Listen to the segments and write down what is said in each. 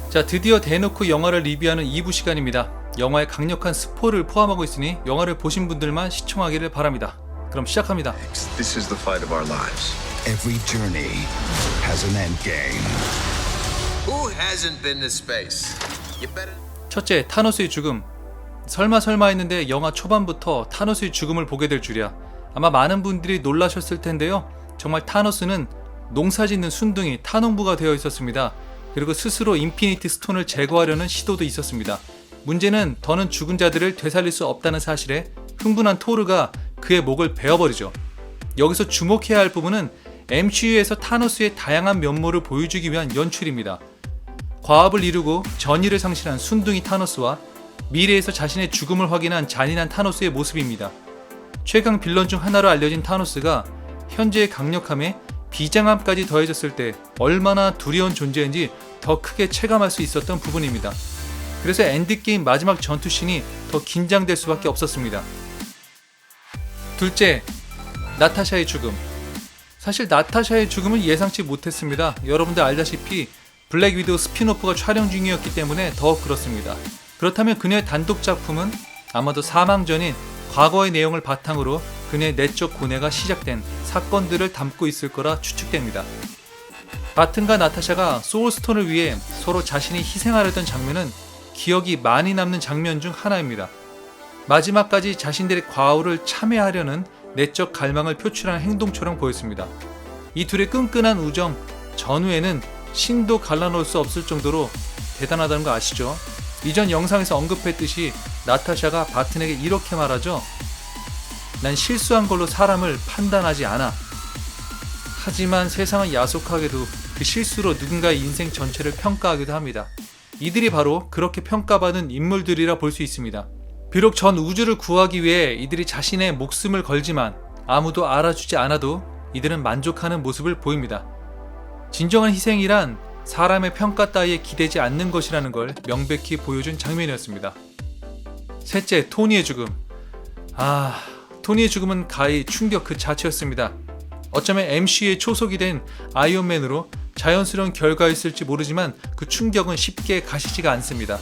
자, 드디어 대놓고 영화를 리뷰하는 2부 시간입니다. 영화에 강력한 스포를 포함하고 있으니 영화를 보신 분들만 시청하기를 바랍니다. 그럼 시작합니다. This is the fight of our lives. Every journey has an end game. Who hasn't been to space? You better. 첫째, 타노스의 죽음. 설마 했는데 영화 초반부터 타노스의 죽음을 보게 될 줄이야. 아마 많은 분들이 놀라셨을 텐데요. 정말 타노스는 농사짓는 순둥이 타농부가 되어 있었습니다. 그리고 스스로 인피니티 스톤을 제거하려는 시도도 있었습니다. 문제는 더는 죽은 자들을 되살릴 수 없다는 사실에 흥분한 토르가 그의 목을 베어버리죠. 여기서 주목해야 할 부분은 MCU에서 타노스의 다양한 면모를 보여주기 위한 연출입니다. 과업을 이루고 전의를 상실한 순둥이 타노스와 미래에서 자신의 죽음을 확인한 잔인한 타노스의 모습입니다. 최강 빌런 중 하나로 알려진 타노스가 현재의 강력함에 비장함까지 더해졌을 때 얼마나 두려운 존재인지 더 크게 체감할 수 있었던 부분입니다. 그래서 엔드게임 마지막 전투씬이 더 긴장될 수밖에 없었습니다. 둘째, 나타샤의 죽음. 사실 나타샤의 죽음은 예상치 못했습니다. 여러분들 알다시피 블랙 위도우 스핀오프가 촬영 중이었기 때문에 더 그렇습니다. 그렇다면 그녀의 단독 작품은 아마도 사망 전인 과거의 내용을 바탕으로 그녀의 내적 고뇌가 시작된 사건들을 담고 있을 거라 추측됩니다. 바튼과 나타샤가 소울스톤을 위해 서로 자신이 희생하려던 장면은 기억이 많이 남는 장면 중 하나입니다. 마지막까지 자신들의 과오를 참회하려는 내적 갈망을 표출하는 행동처럼 보였습니다. 이 둘의 끈끈한 우정, 전후에는 신도 갈라놓을 수 없을 정도로 대단하다는 거 아시죠? 이전 영상에서 언급했듯이 나타샤가 바튼에게 이렇게 말하죠. 난 실수한 걸로 사람을 판단하지 않아. 하지만 세상은 야속하게도 그 실수로 누군가의 인생 전체를 평가하기도 합니다. 이들이 바로 그렇게 평가받은 인물들이라 볼 수 있습니다. 비록 전 우주를 구하기 위해 이들이 자신의 목숨을 걸지만 아무도 알아주지 않아도 이들은 만족하는 모습을 보입니다. 진정한 희생이란 사람의 평가 따위에 기대지 않는 것이라는 걸 명백히 보여준 장면이었습니다. 셋째, 토니의 죽음. 토니의 죽음은 가히 충격 그 자체였습니다. 어쩌면 MCU의 초석이 된 아이언맨으로 자연스러운 결과였을지 모르지만 그 충격은 쉽게 가시지가 않습니다.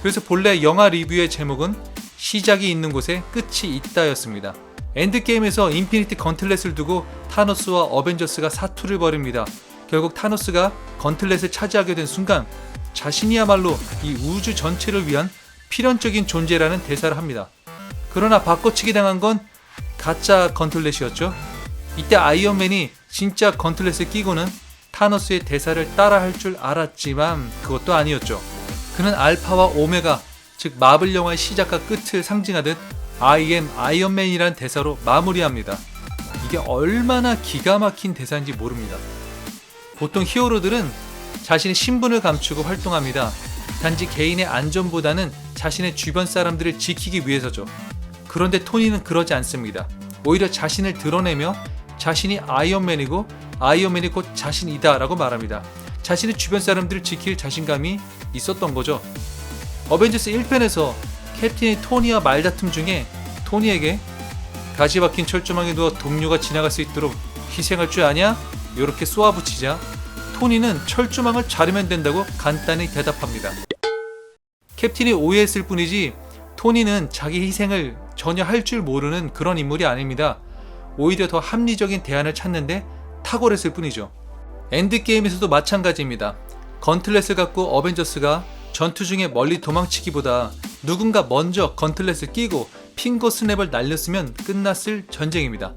그래서 본래 영화 리뷰의 제목은 시작이 있는 곳에 끝이 있다였습니다. 엔드게임에서 인피니티 건틀렛을 두고 타노스와 어벤져스가 사투를 벌입니다. 결국 타노스가 건틀렛을 차지하게 된 순간 자신이야말로 이 우주 전체를 위한 필연적인 존재라는 대사를 합니다. 그러나 바꿔치기 당한 건 가짜 건틀렛이었죠. 이때 아이언맨이 진짜 건틀렛을 끼고는 타노스의 대사를 따라할 줄 알았지만 그것도 아니었죠. 그는 알파와 오메가, 즉 마블 영화의 시작과 끝을 상징하듯 I am 아이언맨이라는 대사로 마무리합니다. 이게 얼마나 기가 막힌 대사인지 모릅니다. 보통 히어로들은 자신의 신분을 감추고 활동합니다. 단지 개인의 안전보다는 자신의 주변 사람들을 지키기 위해서죠. 그런데 토니는 그러지 않습니다. 오히려 자신을 드러내며 자신이 아이언맨이고 아이언맨이 곧 자신이다 라고 말합니다. 자신의 주변 사람들을 지킬 자신감이 있었던 거죠. 어벤져스 1편에서 캡틴이 토니와 말다툼 중에 토니에게 가시 박힌 철조망에 누워 동료가 지나갈 수 있도록 희생할 줄 아냐? 이렇게 쏘아붙이자 토니는 철조망을 자르면 된다고 간단히 대답합니다. 캡틴이 오해했을 뿐이지 토니는 자기 희생을 전혀 할 줄 모르는 그런 인물이 아닙니다. 오히려 더 합리적인 대안을 찾는데 탁월했을 뿐이죠. 엔드게임에서도 마찬가지입니다. 건틀렛을 갖고 어벤져스가 전투 중에 멀리 도망치기보다 누군가 먼저 건틀렛을 끼고 핑거 스냅을 날렸으면 끝났을 전쟁입니다.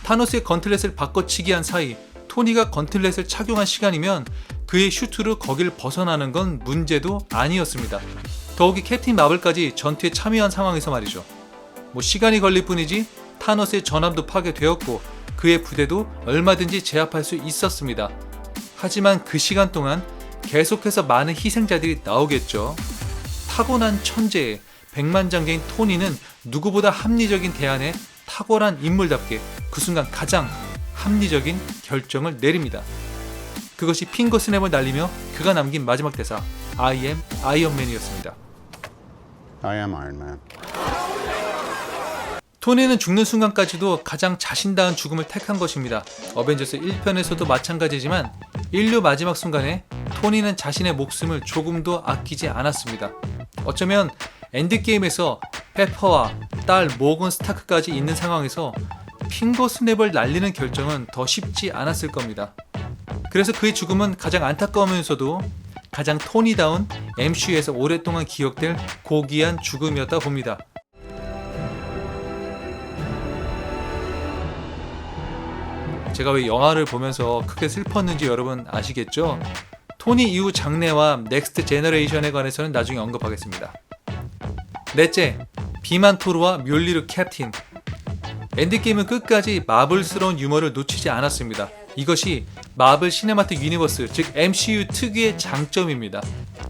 타노스의 건틀렛을 바꿔치기 한 사이 토니가 건틀렛을 착용한 시간이면 그의 슈트로 거길 벗어나는 건 문제도 아니었습니다. 더욱이 캡틴 마블까지 전투에 참여한 상황에서 말이죠. 시간이 걸릴 뿐이지 타노스의 전함도 파괴되었고 그의 부대도 얼마든지 제압할 수 있었습니다. 하지만 그 시간 동안 계속해서 많은 희생자들이 나오겠죠. 타고난 천재의 백만장자인 토니는 누구보다 합리적인 대안에 탁월한 인물답게 그 순간 가장 합리적인 결정을 내립니다. 그것이 핑거 스냅을 날리며 그가 남긴 마지막 대사 I am 아이언맨이었습니다. I am Iron Man. 토니는 죽는 순간까지도 가장 자신다운 죽음을 택한 것입니다. 어벤져스 1편에서도 마찬가지지만 인류 마지막 순간에 토니는 자신의 목숨을 조금도 아끼지 않았습니다. 어쩌면 엔드게임에서 페퍼와 딸 모건 스타크까지 있는 상황에서 핑거 스냅을 날리는 결정은 더 쉽지 않았을 겁니다. 그래서 그의 죽음은 가장 안타까우면서도 가장 토니다운 MCU에서 오랫동안 기억될 고귀한 죽음이었다 봅니다. 제가 왜 영화를 보면서 크게 슬펐는지 여러분 아시겠죠? 토니 이후 장래와 넥스트 제너레이션에 관해서는 나중에 언급하겠습니다. 넷째, 비만 토르와 묠리르 캡틴. 엔드게임은 끝까지 마블스러운 유머를 놓치지 않았습니다. 이것이 마블 시네마틱 유니버스, 즉 MCU 특유의 장점입니다.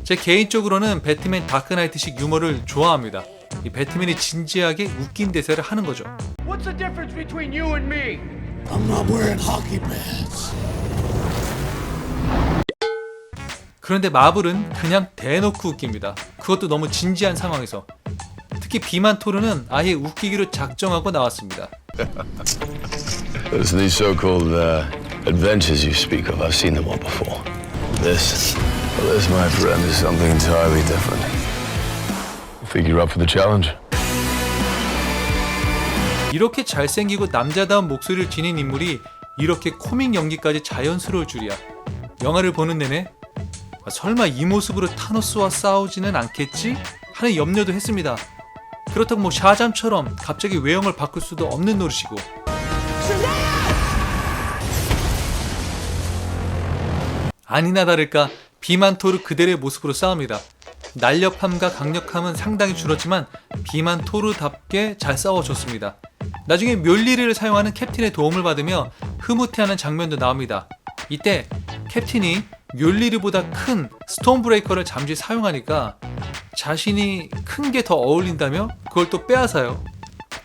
제 개인적으로는 배트맨 다크나이트식 유머를 좋아합니다. 이 배트맨이 진지하게 웃긴 대사를 하는 거죠. What's the difference between you and me? I'm not wearing hockey pads. 그런데 마블은 그냥 대놓고 웃깁니다. 그것도 너무 진지한 상황에서. 특히 비만 토르는 아예 웃기기로 작정하고 나왔습니다. Those so-called adventures you speak of, I've seen them all before. This, my friend, is something entirely different. Think you're up for the challenge? 이렇게 잘생기고 남자다운 목소리를 지닌 인물이 이렇게 코믹 연기까지 자연스러울 줄이야. 영화를 보는 내내 설마 이 모습으로 타노스와 싸우지는 않겠지? 하는 염려도 했습니다. 그렇다고 뭐 샤잠처럼 갑자기 외형을 바꿀 수도 없는 노릇이고. 아니나 다를까 비만 토르 그대로의 모습으로 싸웁니다. 날렵함과 강력함은 상당히 줄었지만 비만 토르답게 잘 싸워줬습니다. 나중에 묠리르를 사용하는 캡틴의 도움을 받으며 흐뭇해하는 장면도 나옵니다. 이때 캡틴이 묠리르보다 큰 스톤브레이커를 잠시 사용하니까 자신이 큰 게 더 어울린다며 그걸 또 빼앗아요.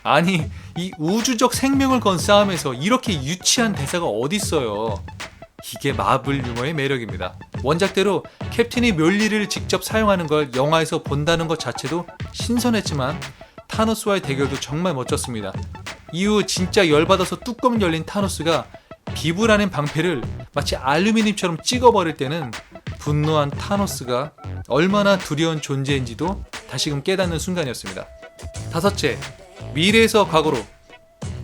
아니, 이 우주적 생명을 건 싸움에서 이렇게 유치한 대사가 어딨어요. 이게 마블 유머의 매력입니다. 원작대로 캡틴이 묠리르를 직접 사용하는 걸 영화에서 본다는 것 자체도 신선했지만 타노스와의 대결도 정말 멋졌습니다. 이후 진짜 열받아서 뚜껑 열린 타노스가 비브라는 방패를 마치 알루미늄처럼 찍어버릴 때는 분노한 타노스가 얼마나 두려운 존재인지도 다시금 깨닫는 순간이었습니다. 다섯째, 미래에서 과거로.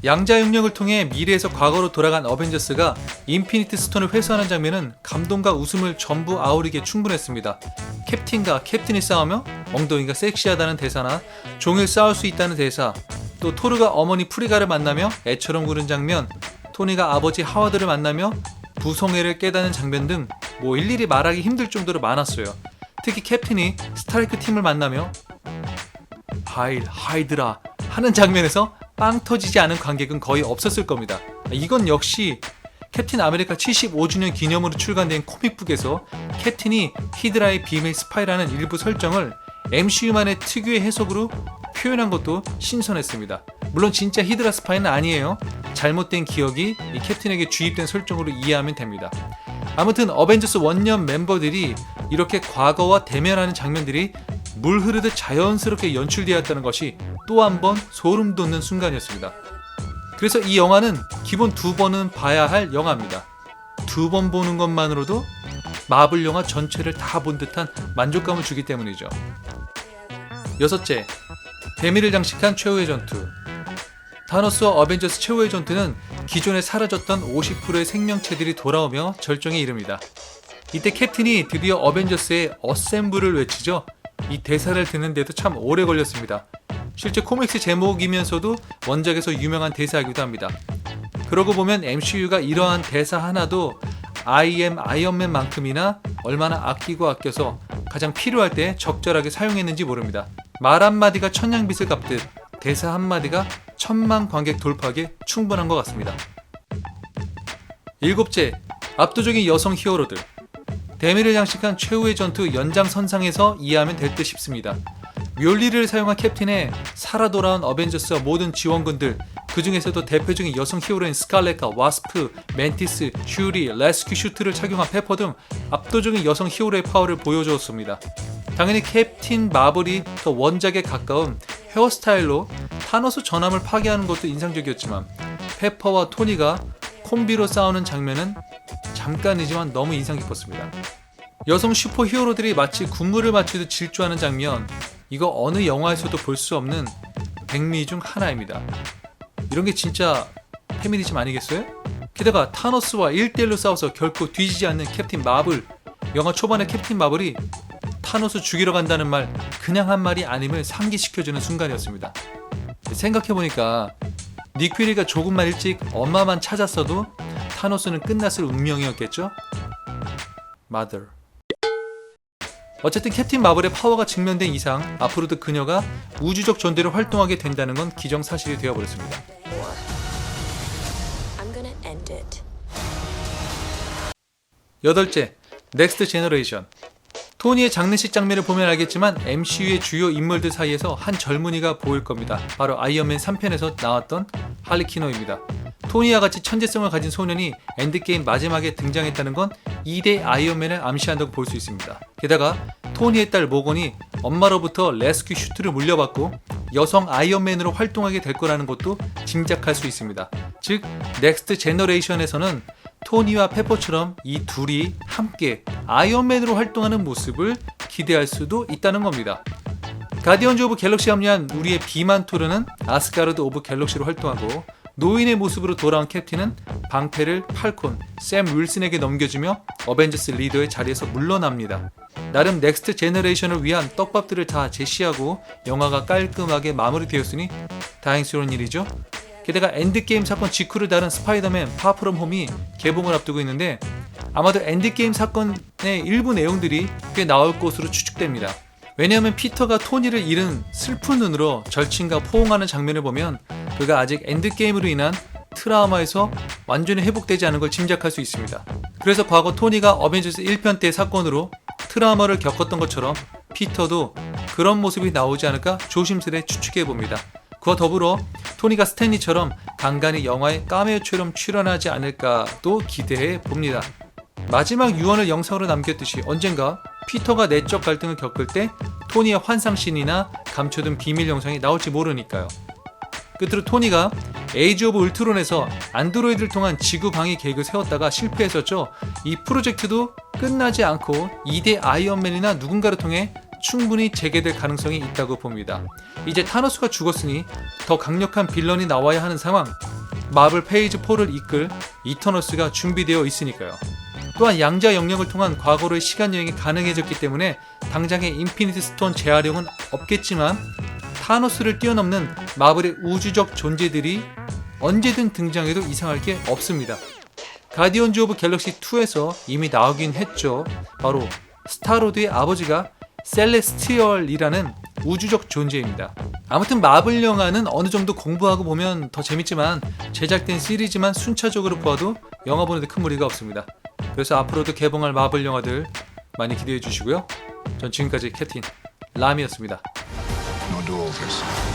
양자역력을 통해 미래에서 과거로 돌아간 어벤져스가 인피니티 스톤을 회수하는 장면은 감동과 웃음을 전부 아우르기에 충분했습니다. 캡틴과 캡틴이 싸우며 엉덩이가 섹시하다는 대사나 종일 싸울 수 있다는 대사, 또 토르가 어머니 프리가를 만나며 애처럼 구는 장면, 토니가 아버지 하워드를 만나며 부성애를 깨닫는 장면 등 뭐 일일이 말하기 힘들 정도로 많았어요. 특히 캡틴이 스트라이크 팀을 만나며 하이드라 하는 장면에서 빵 터지지 않은 관객은 거의 없었을 겁니다. 이건 역시 캡틴 아메리카 75주년 기념으로 출간된 코믹북에서 캡틴이 히드라의 비밀 스파이라는 일부 설정을 MCU만의 특유의 해석으로 표현한 것도 신선했습니다. 물론 진짜 히드라 스파이는 아니에요. 잘못된 기억이 이 캡틴에게 주입된 설정으로 이해하면 됩니다. 아무튼 어벤져스 원년 멤버들이 이렇게 과거와 대면하는 장면들이 물 흐르듯 자연스럽게 연출되었다는 것이 또 한 번 소름 돋는 순간이었습니다. 그래서 이 영화는 기본 2번은 봐야 할 영화입니다. 2번 보는 것만으로도 마블 영화 전체를 다 본 듯한 만족감을 주기 때문이죠. 여섯째, 대미를 장식한 최후의 전투. 타노스와 어벤져스 최후의 전투는 기존에 사라졌던 50%의 생명체들이 돌아오며 절정에 이릅니다. 이때 캡틴이 드디어 어벤져스의 어셈블을 외치죠. 이 대사를 듣는데도 참 오래 걸렸습니다. 실제 코믹스 제목이면서도 원작에서 유명한 대사이기도 합니다. 그러고 보면 MCU가 이러한 대사 하나도 I am 아이언맨만큼이나 얼마나 아끼고 아껴서 가장 필요할 때 적절하게 사용했는지 모릅니다. 말 한마디가 천냥빚을 갚듯 대사 한마디가 1000만 관객 돌파하기에 충분한 것 같습니다. 일곱째, 압도적인 여성 히어로들. 대미를 장식한 최후의 전투 연장선상에서 이해하면 될 듯 싶습니다. 묠리르를 사용한 캡틴에 살아 돌아온 어벤져스와 모든 지원군들, 그 중에서도 대표적인 여성 히어로인 스칼렛과 와스프, 멘티스, 슈리, 레스큐 슈트를 착용한 페퍼 등 압도적인 여성 히어로의 파워를 보여주었습니다. 당연히 캡틴 마블이 더 원작에 가까운 헤어스타일로 타노스 전함을 파괴하는 것도 인상적이었지만 페퍼와 토니가 콤비로 싸우는 장면은 잠깐이지만 너무 인상 깊었습니다. 여성 슈퍼 히어로들이 마치 군무를 맞추듯 질주하는 장면, 이거 어느 영화에서도 볼 수 없는 백미 중 하나입니다. 이런 게 진짜 페미니즘 아니겠어요? 게다가 타노스와 1대1로 싸워서 결코 뒤지지 않는 캡틴 마블. 영화 초반에 캡틴 마블이 타노스 죽이러 간다는 말 그냥 한 말이 아님을 상기시켜주는 순간이었습니다. 생각해보니까 닉 퓨리가 조금만 일찍 엄마만 찾았어도 타노스는 끝났을 운명이었겠죠? Mother. 어쨌든 캡틴 마블의 파워가 증명된 이상 앞으로도 그녀가 우주적 존재로 활동하게 된다는 건 기정사실이 되어버렸습니다. I'm gonna end it. 여덟째, 넥스트 제너레이션. 토니의 장례식 장면을 보면 알겠지만 MCU의 주요 인물들 사이에서 한 젊은이가 보일 겁니다. 바로 아이언맨 3편에서 나왔던 할리퀴노입니다. 토니와 같이 천재성을 가진 소년이 엔드게임 마지막에 등장했다는 건 2대 아이언맨을 암시한다고 볼 수 있습니다. 게다가 토니의 딸 모건이 엄마로부터 레스큐 슈트를 물려받고 여성 아이언맨으로 활동하게 될 거라는 것도 짐작할 수 있습니다. 즉, 넥스트 제너레이션에서는 토니와 페퍼처럼 이 둘이 함께 아이언맨으로 활동하는 모습을 기대할 수도 있다는 겁니다. 가디언즈 오브 갤럭시에 합류한 우리의 비만토르는 아스가르드 오브 갤럭시로 활동하고 노인의 모습으로 돌아온 캡틴은 방패를 팔콘, 샘 윌슨에게 넘겨주며 어벤져스 리더의 자리에서 물러납니다. 나름 넥스트 제너레이션을 위한 떡밥들을 다 제시하고 영화가 깔끔하게 마무리되었으니 다행스러운 일이죠. 게다가 엔드게임 사건 직후를 다룬 스파이더맨 파프롬 홈이 개봉을 앞두고 있는데 아마도 엔드게임 사건의 일부 내용들이 꽤 나올 것으로 추측됩니다. 왜냐하면 피터가 토니를 잃은 슬픈 눈으로 절친과 포옹하는 장면을 보면 그가 아직 엔드게임으로 인한 트라우마에서 완전히 회복되지 않은 걸 짐작할 수 있습니다. 그래서 과거 토니가 어벤져스 1편 때 사건으로 트라우마를 겪었던 것처럼 피터도 그런 모습이 나오지 않을까 조심스레 추측해봅니다. 그와 더불어 토니가 스탠리처럼 간간히 영화에 카메오처럼 출연하지 않을까도 기대해 봅니다. 마지막 유언을 영상으로 남겼듯이 언젠가 피터가 내적 갈등을 겪을 때 토니의 환상씬이나 감춰둔 비밀 영상이 나올지 모르니까요. 끝으로 토니가 에이지 오브 울트론에서 안드로이드를 통한 지구 방위 계획을 세웠다가 실패했었죠. 이 프로젝트도 끝나지 않고 2대 아이언맨이나 누군가를 통해 충분히 재개될 가능성이 있다고 봅니다. 이제 타노스가 죽었으니 더 강력한 빌런이 나와야 하는 상황. 마블 페이지 4를 이끌 이터널스가 준비되어 있으니까요. 또한 양자 영역을 통한 과거로의 시간여행이 가능해졌기 때문에 당장의 인피니티 스톤 재활용은 없겠지만 타노스를 뛰어넘는 마블의 우주적 존재들이 언제든 등장해도 이상할 게 없습니다. 가디언즈 오브 갤럭시 2에서 이미 나오긴 했죠. 바로 스타로드의 아버지가 셀레스티얼이라는 우주적 존재입니다. 아무튼 마블 영화는 어느 정도 공부하고 보면 더 재밌지만 제작된 시리즈만 순차적으로 보아도 영화 보는데 큰 무리가 없습니다. 그래서 앞으로도 개봉할 마블 영화들 많이 기대해 주시고요. 전 지금까지 캡틴 람이었습니다. No do-overs.